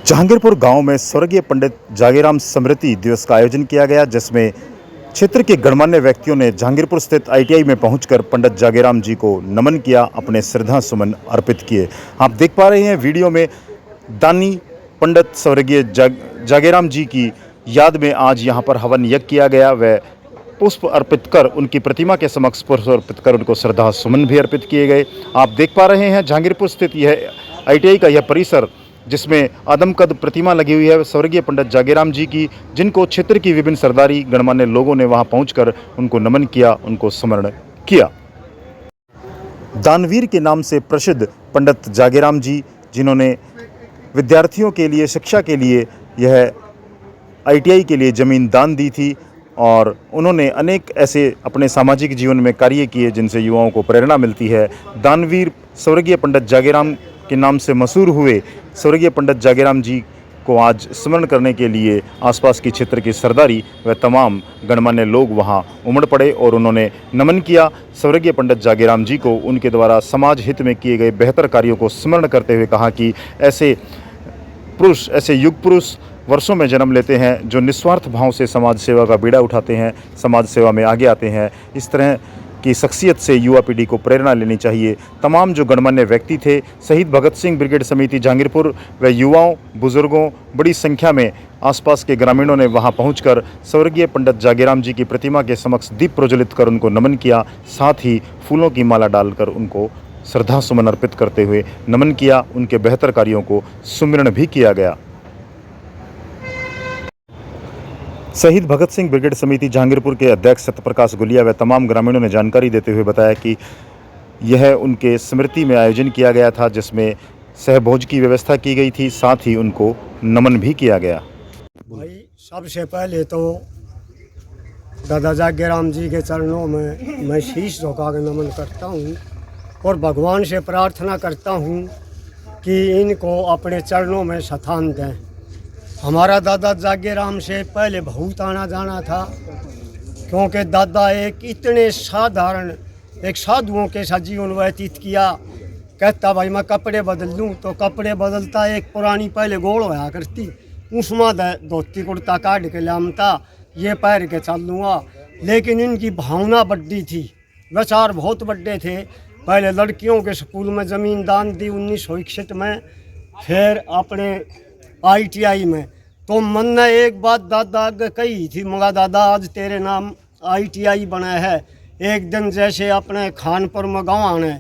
जहांगीरपुर गांव में स्वर्गीय पंडित जागीराम स्मृति दिवस का आयोजन किया गया, जिसमें क्षेत्र के गणमान्य व्यक्तियों ने जहांगीरपुर स्थित आईटीआई में पहुंचकर पंडित जागीराम जी को नमन किया, अपने श्रद्धा सुमन अर्पित किए। आप देख पा रहे हैं वीडियो में दानी पंडित स्वर्गीय जागीराम जी की याद में आज यहां पर हवन यज्ञ किया गया। वह पुष्प अर्पित कर उनकी प्रतिमा के समक्ष पुष्प अर्पित कर उनको श्रद्धा सुमन भी अर्पित किए गए। आप देख पा रहे हैं जहांगीरपुर स्थित यह आईटीआई का यह परिसर, जिसमें आदमकद प्रतिमा लगी हुई है स्वर्गीय पंडित जागीराम जी की, जिनको क्षेत्र की विभिन्न सरदारी गणमान्य लोगों ने वहां पहुंचकर उनको नमन किया, उनको स्मरण किया। दानवीर के नाम से प्रसिद्ध पंडित जागीराम जी, जिन्होंने विद्यार्थियों के लिए, शिक्षा के लिए यह आईटीआई के लिए ज़मीन दान दी थी, और उन्होंने अनेक ऐसे अपने सामाजिक जीवन में कार्य किए जिनसे युवाओं को प्रेरणा मिलती है। दानवीर स्वर्गीय पंडित जागीराम के नाम से मशहूर हुए स्वर्गीय पंडित जागीराम जी को आज स्मरण करने के लिए आसपास के क्षेत्र की सरदारी व तमाम गणमान्य लोग वहां उमड़ पड़े और उन्होंने नमन किया स्वर्गीय पंडित जागीराम जी को। उनके द्वारा समाज हित में किए गए बेहतर कार्यों को स्मरण करते हुए कहा कि ऐसे पुरुष, ऐसे युग पुरुष वर्षों में जन्म लेते हैं जो निस्वार्थ भाव से समाज सेवा का बीड़ा उठाते हैं, समाज सेवा में आगे आते हैं। इस तरह की शख्सियत से युवा पीढ़ी को प्रेरणा लेनी चाहिए। तमाम जो गणमान्य व्यक्ति थे, शहीद भगत सिंह ब्रिगेड समिति जहांगीरपुर व युवाओं, बुजुर्गों, बड़ी संख्या में आसपास के ग्रामीणों ने वहां पहुंचकर स्वर्गीय पंडित जागीराम जी की प्रतिमा के समक्ष दीप प्रज्वलित कर उनको नमन किया, साथ ही फूलों की माला डालकर उनको श्रद्धा सुमन अर्पित करते हुए नमन किया। उनके बेहतर कार्यों को सुमिरन भी किया गया। शहीद भगत सिंह ब्रिगेड समिति जहांगीरपुर के अध्यक्ष सत्यप्रकाश गुलिया व तमाम ग्रामीणों ने जानकारी देते हुए बताया कि यह उनके स्मृति में आयोजन किया गया था, जिसमें सहभोज की व्यवस्था की गई थी, साथ ही उनको नमन भी किया गया। भाई, सबसे पहले तो दादा जागीराम जी के चरणों में मैं शीश झुका कर नमन करता हूँ और भगवान से प्रार्थना करता हूँ कि इनको अपने चरणों में स्थान दें। हमारा दादा जागीराम से पहले बहुत आना जाना था, क्योंकि दादा एक इतने साधारण, एक साधुओं के साथ जीवन व्यतीत किया। कहता भाई मैं कपड़े बदल लूँ तो कपड़े बदलता, एक पुरानी पहले गोड़ होया करती, उसमें धोती कुर्ता काट के लामता, ये पैर के चल लूँगा। लेकिन इनकी भावना बड्डी थी, विचार बहुत बड़े थे। पहले लड़कियों के स्कूल में ज़मीन दान दी 1961 में, फिर अपने आईटीआई में। तो मन ने एक बात दादा आगे कही थी, मगा दादा आज तेरे नाम आईटीआई बना है। एक दिन जैसे अपने खानपुर में गाँव आने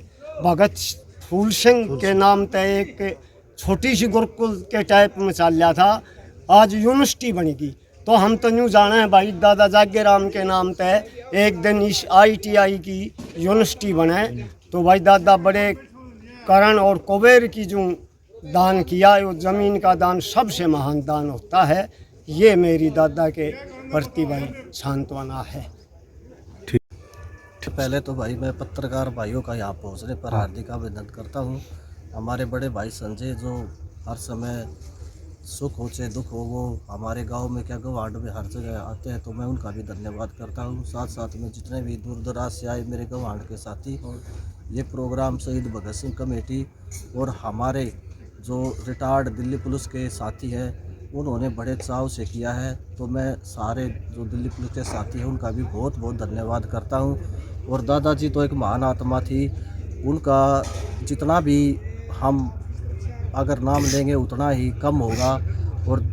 भगत फूल सिंह के नाम पे एक छोटी सी गुरुकुल के टाइप में चल रहा था, आज यूनिवर्सिटी बनेगी। तो हम तो न्यू जाना है भाई दादा जागीराम के नाम पे एक दिन इस आईटीआई की यूनिवर्सिटी बने। तो भाई दादा बड़े करण और कुबेर की जो दान किया, वो ज़मीन का दान सबसे महान दान होता है। ये मेरी दादा के प्रति भाई सांत्वना है। पहले तो भाई मैं पत्रकार भाइयों का यहाँ पहुँचने पर हार्दिक अभिनंदन करता हूँ। हमारे बड़े भाई संजय जो हर समय सुख हो चाहे दुख हो, वो हमारे गांव में क्या गवांड में हर जगह आते हैं, तो मैं उनका भी धन्यवाद करता हूँ। साथ साथ में जितने भी दूर दराज से आए मेरे गवांड के साथी, ये प्रोग्राम शहीद भगत सिंह कमेटी और हमारे जो रिटायर्ड दिल्ली पुलिस के साथी हैं उन्होंने बड़े चाव से किया है। तो मैं सारे जो दिल्ली पुलिस के साथी हैं उनका भी बहुत बहुत धन्यवाद करता हूं। और दादाजी तो एक महान आत्मा थी, उनका जितना भी हम अगर नाम लेंगे उतना ही कम होगा। और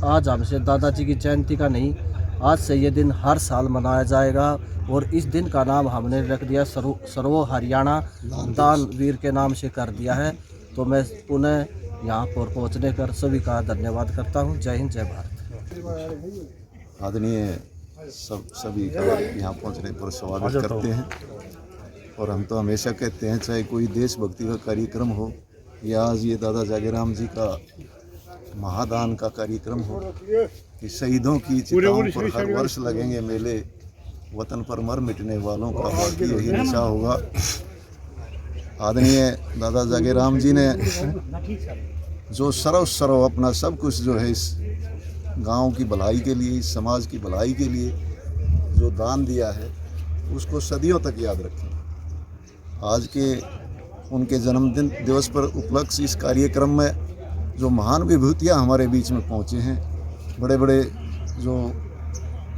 आज हमसे दादाजी की जयंती का नहीं, आज से ये दिन हर साल मनाया जाएगा। और इस दिन का नाम हमने रख दिया सर्वो हरियाणा दानवीर के नाम से कर दिया है। तो मैं पुनः यहाँ पर पहुँचने कर सभी का धन्यवाद करता हूँ। जय हिंद, जय भारत। आदरणीय सभी का यहाँ पहुँचने पर स्वागत करते हैं। और हम तो हमेशा कहते हैं, चाहे कोई देशभक्ति का कार्यक्रम हो या आज ये दादा जागीराम जी का महादान का कार्यक्रम हो, कि शहीदों की चिताओं पर हर वर्ष लगेंगे मेले, वतन पर मर मिटने वालों का बाकी यही निशा होगा। आदरणीय दादा जागीराम जी ने जो सर्व अपना सब कुछ जो है इस गांव की भलाई के लिए, इस समाज की भलाई के लिए जो दान दिया है, उसको सदियों तक याद रखें। आज के उनके जन्मदिन दिवस पर उपलक्ष्य इस कार्यक्रम में जो महान विभूतियाँ हमारे बीच में पहुँचे हैं, बड़े बड़े जो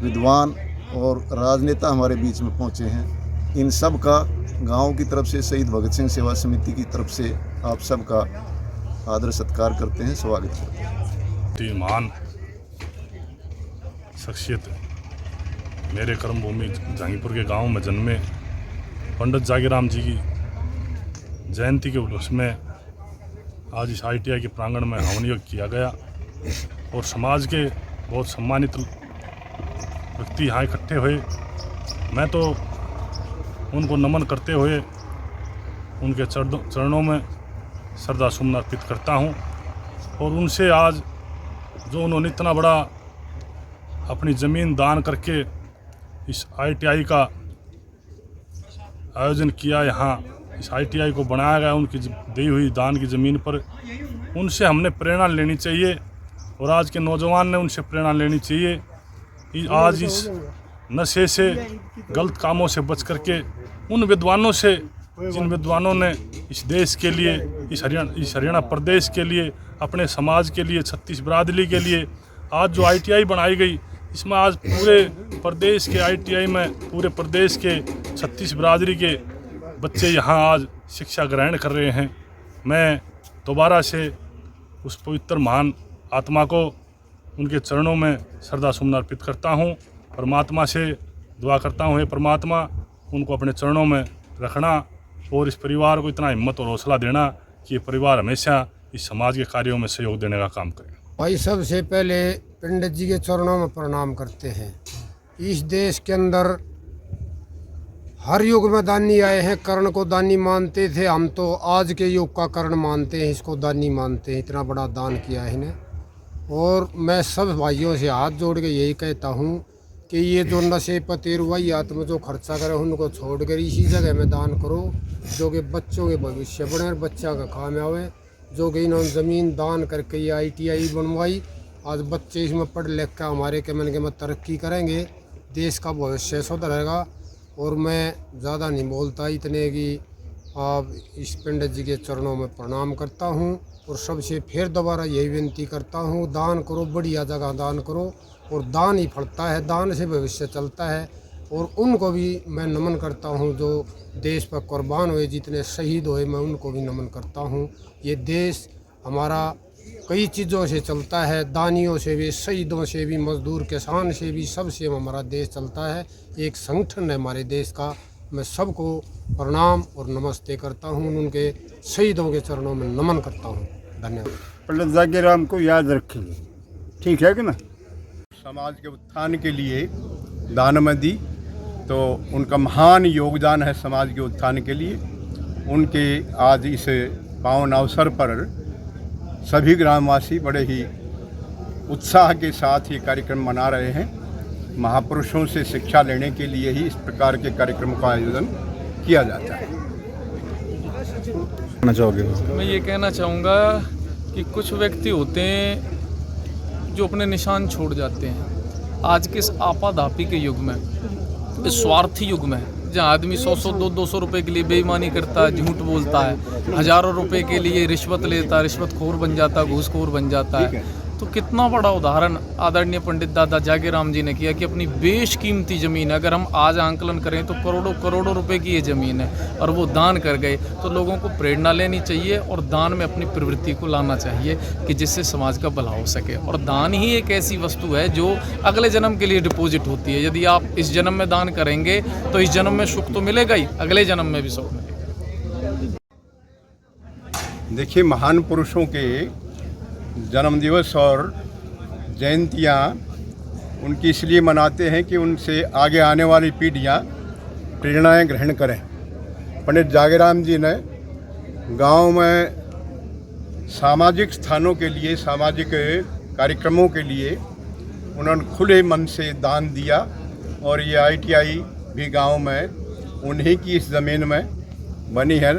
विद्वान और राजनेता हमारे बीच में पहुँचे हैं, इन सब का गांव की तरफ से, शहीद भगत सिंह सेवा समिति की तरफ से आप सब का आदर सत्कार करते हैं, स्वागत करते हैं। महान शख्सियत मेरे कर्मभूमि जहांगीरपुर के गांव में जन्मे पंडित जागीराम जी की जयंती के उपलक्ष्य में आज इस ITI के प्रांगण में हवन यज्ञ किया गया और समाज के बहुत सम्मानित व्यक्ति यहाँ इकट्ठे हुए। मैं तो उनको नमन करते हुए उनके चरणों में श्रद्धा सुमन अर्पित करता हूँ और उनसे आज जो उन्होंने इतना बड़ा अपनी ज़मीन दान करके इस ITI का आयोजन किया, यहाँ इस ITI को बनाया गया उनकी दी हुई दान की ज़मीन पर, उनसे हमने प्रेरणा लेनी चाहिए और आज के नौजवान ने उनसे प्रेरणा लेनी चाहिए। आज इस नशे से, गलत कामों से बच करके उन विद्वानों से, जिन विद्वानों ने इस देश के लिए, इस हरियाणा प्रदेश के लिए, अपने समाज के लिए, छत्तीस बिरादरी के लिए आज जो ITI बनाई गई, इसमें आज पूरे प्रदेश के ITI में पूरे प्रदेश के छत्तीस बिरादरी के बच्चे यहाँ आज शिक्षा ग्रहण कर रहे हैं। मैं दोबारा से उस पवित्र महान आत्मा को उनके चरणों में श्रद्धा सुमन अर्पित करता हूँ। परमात्मा से दुआ करता हूँ, हे परमात्मा उनको अपने चरणों में रखना और इस परिवार को इतना हिम्मत और हौसला देना कि ये परिवार हमेशा इस समाज के कार्यों में सहयोग देने का काम करे। भाई सबसे पहले पंडित जी के चरणों में प्रणाम करते हैं। इस देश के अंदर हर युग में दानी आए हैं, कर्ण को दानी मानते थे, हम तो आज के युग का कर्ण मानते हैं, इसको दानी मानते हैं। इतना बड़ा दान किया है इन्हें। और मैं सब भाइयों से हाथ जोड़ के यही कहता हूँ कि ये जो नशे पर तेरवाई आत्मा जो खर्चा करे उनको छोड़कर इसी जगह में दान करो, जो कि बच्चों के भविष्य बने और बच्चा का काम आवे। जो कि इन्होंने ज़मीन दान करके ये ITI बनवाई, आज बच्चे इसमें पढ़ लिख कर हमारे के मन के में तरक्की करेंगे, देश का भविष्य सुधरेगा। और मैं ज़्यादा नहीं बोलता, इतने कि आप इस पंडित जी के चरणों में प्रणाम करता हूँ और सबसे फिर दोबारा यही विनती करता हूँ, दान करो, बढ़िया जगह दान करो और दान ही फलता है, दान से भविष्य चलता है। और उनको भी मैं नमन करता हूँ जो देश पर कुर्बान हुए, जितने शहीद हुए, मैं उनको भी नमन करता हूँ। ये देश हमारा कई चीज़ों से चलता है, दानियों से भी, शहीदों से भी, मजदूर किसान से भी, सबसे हमारा देश चलता है। एक संगठन है हमारे देश का। मैं सबको प्रणाम और नमस्ते करता हूँ, उनके शहीदों के चरणों में नमन करता हूँ। धन्यवाद। पंडित जागीराम को याद रखेंगे, ठीक है कि ना। समाज के उत्थान के लिए दानमें दी, तो उनका महान योगदान है समाज के उत्थान के लिए। उनके आज इस पावन अवसर पर सभी ग्रामवासी बड़े ही उत्साह के साथ ये कार्यक्रम मना रहे हैं। महापुरुषों से शिक्षा लेने के लिए ही इस प्रकार के कार्यक्रम का आयोजन किया जाता है। मैं ये कहना चाहूँगा कि कुछ व्यक्ति होते हैं जो अपने निशान छोड़ जाते हैं। आज के इस आपाधापी के युग में, इस स्वार्थी युग में, जहाँ आदमी 100-100, 200 रुपए के लिए बेईमानी करता है, झूठ बोलता है, हज़ारों रुपए के लिए रिश्वत लेता है, रिश्वतखोर बन जाता है, घूसखोर बन जाता है, तो कितना बड़ा उदाहरण आदरणीय पंडित दादा जागीराम जी ने किया कि अपनी बेशकीमती ज़मीन, अगर हम आज आंकलन करें तो करोड़ों करोड़ों रुपए की ये ज़मीन है और वो दान कर गए, तो लोगों को प्रेरणा लेनी चाहिए और दान में अपनी प्रवृत्ति को लाना चाहिए कि जिससे समाज का भला हो सके। और दान ही एक ऐसी वस्तु है जो अगले जन्म के लिए डिपॉजिट होती है। यदि आप इस जन्म में दान करेंगे तो इस जन्म में सुख तो मिलेगा ही, अगले जन्म में भी सुख मिलेगा। देखिए, महान पुरुषों के जन्मदिवस और जयंतियाँ उनकी इसलिए मनाते हैं कि उनसे आगे आने वाली पीढ़ियाँ प्रेरणाएं ग्रहण करें। पंडित जागीराम जी ने गांव में सामाजिक स्थानों के लिए, सामाजिक कार्यक्रमों के लिए उन्होंने खुले मन से दान दिया और ये ITI भी गांव में उन्हीं की इस ज़मीन में बनी है।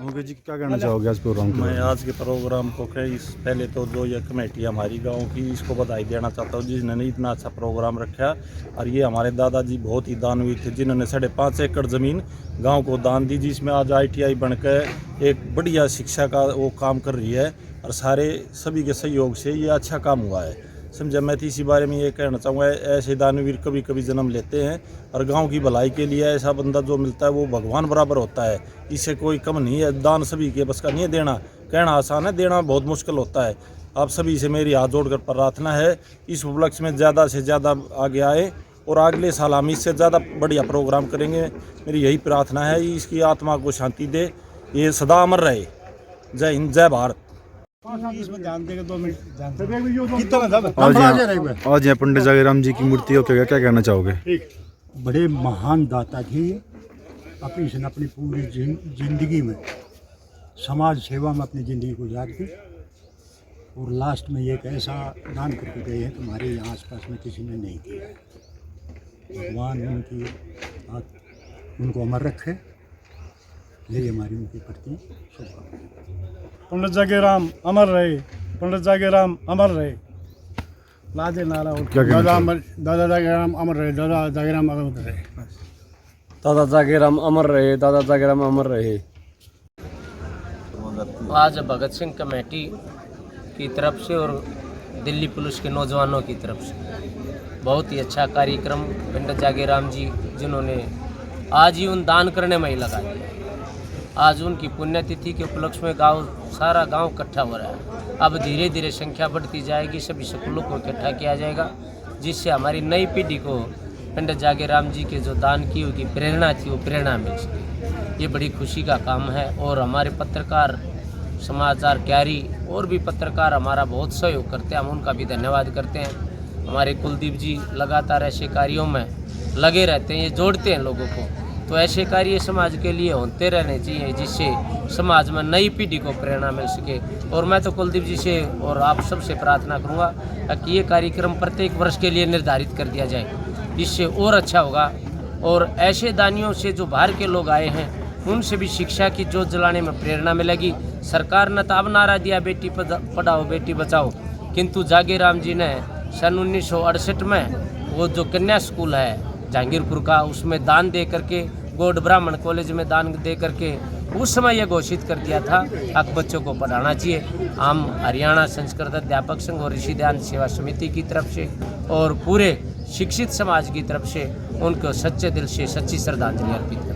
जी, क्या कहना चाहोगे आज प्रोग्राम के? मैं आज के प्रोग्राम को पहले तो जो ये कमेटी हमारी गांव की, इसको बधाई देना चाहता हूँ जिन्होंने इतना अच्छा प्रोग्राम रखा। और ये हमारे दादाजी बहुत ही दानवीर थे जिन्होंने 5.5 एकड़ ज़मीन गांव को दान दी, जिसमें आज ITI बनकर एक बढ़िया शिक्षा का वो काम कर रही है। और सारे सभी के सहयोग से ये अच्छा काम हुआ है। समझा, मैं तो इसी बारे में ये कहना चाहूँगा, ऐसे दानवीर कभी कभी जन्म लेते हैं और गांव की भलाई के लिए ऐसा बंदा जो मिलता है वो भगवान बराबर होता है। इससे कोई कम नहीं है। दान सभी के बस का नहीं है देना, कहना आसान है, देना बहुत मुश्किल होता है। आप सभी से मेरी हाथ जोड़कर प्रार्थना है इस उपलक्ष्य में ज़्यादा से ज़्यादा आगे आए और अगले साल हम इससे ज़्यादा बढ़िया प्रोग्राम करेंगे। मेरी यही प्रार्थना है, इसकी आत्मा को शांति दे, ये सदा अमर रहे। जय हिंद, जय भारत। आज यहाँ पंडित जागीराम जी की मूर्ति हो, क्या कहना चाहोगे? बड़े महान दाता थे। अपनी पूरी जिंदगी में समाज सेवा में अपनी ज़िंदगी गुजार दी और लास्ट में एक ऐसा दान करके गए हैं कि हमारे यहाँ आसपास में किसी ने नहीं किया है। भगवान उनको अमर रखे, यही हमारी उनके प्रति शुभकामनाएं। पंडित जागीराम अमर रहे, पंडित जागीराम अमर रहे। लादे नारा दादा जागीराम अमर रहे, दादा जागीराम अमर रहे, दादा जागीराम अमर रहे, दादा जागीराम अमर रहे। आज भगत सिंह कमेटी की तरफ से और दिल्ली पुलिस के नौजवानों की तरफ से बहुत ही अच्छा कार्यक्रम पंडित जागीराम जी, जिन्होंने आज ही उन दान करने में ही लगा दिया। आज उनकी पुण्यतिथि के उपलक्ष्य में सारा गांव इकट्ठा हो रहा है। अब धीरे धीरे संख्या बढ़ती जाएगी, सभी स्कूलों को इकट्ठा किया जाएगा, जिससे हमारी नई पीढ़ी को पंडित जागीराम जी के जो दान की उनकी प्रेरणा थी वो प्रेरणा मिल सके। ये बड़ी खुशी का काम है और हमारे पत्रकार, समाचार क्यारी और भी पत्रकार हमारा बहुत सहयोग करते हैं, हम उनका भी धन्यवाद करते हैं। हमारे कुलदीप जी लगातार ऐसे कार्यों में लगे रहते हैं, ये जोड़ते हैं लोगों को। तो ऐसे कार्य समाज के लिए होते रहने चाहिए, जिससे समाज में नई पीढ़ी को प्रेरणा मिल सके। और मैं तो कुलदीप जी से और आप सबसे प्रार्थना करूंगा कि ये कार्यक्रम प्रत्येक वर्ष के लिए निर्धारित कर दिया जाए, इससे और अच्छा होगा। और ऐसे दानियों से जो बाहर के लोग आए हैं उनसे भी शिक्षा की जोत जलाने में प्रेरणा मिलेगी। सरकार ने तो अब नारा दिया बेटी पढ़ाओ बेटी बचाओ, किंतु जागीराम जी ने सन 1968 में वो जो कन्या स्कूल है जहांगीरपुर का, उसमें दान दे करके, गौड़ ब्राह्मण कॉलेज में दान दे करके उस समय ये घोषित कर दिया था कि बच्चों को पढ़ाना चाहिए। हम हरियाणा संस्कृत अध्यापक संघ और ऋषि ध्यान सेवा समिति की तरफ से और पूरे शिक्षित समाज की तरफ से उनको सच्चे दिल से सच्ची श्रद्धांजलि अर्पित करते हैं।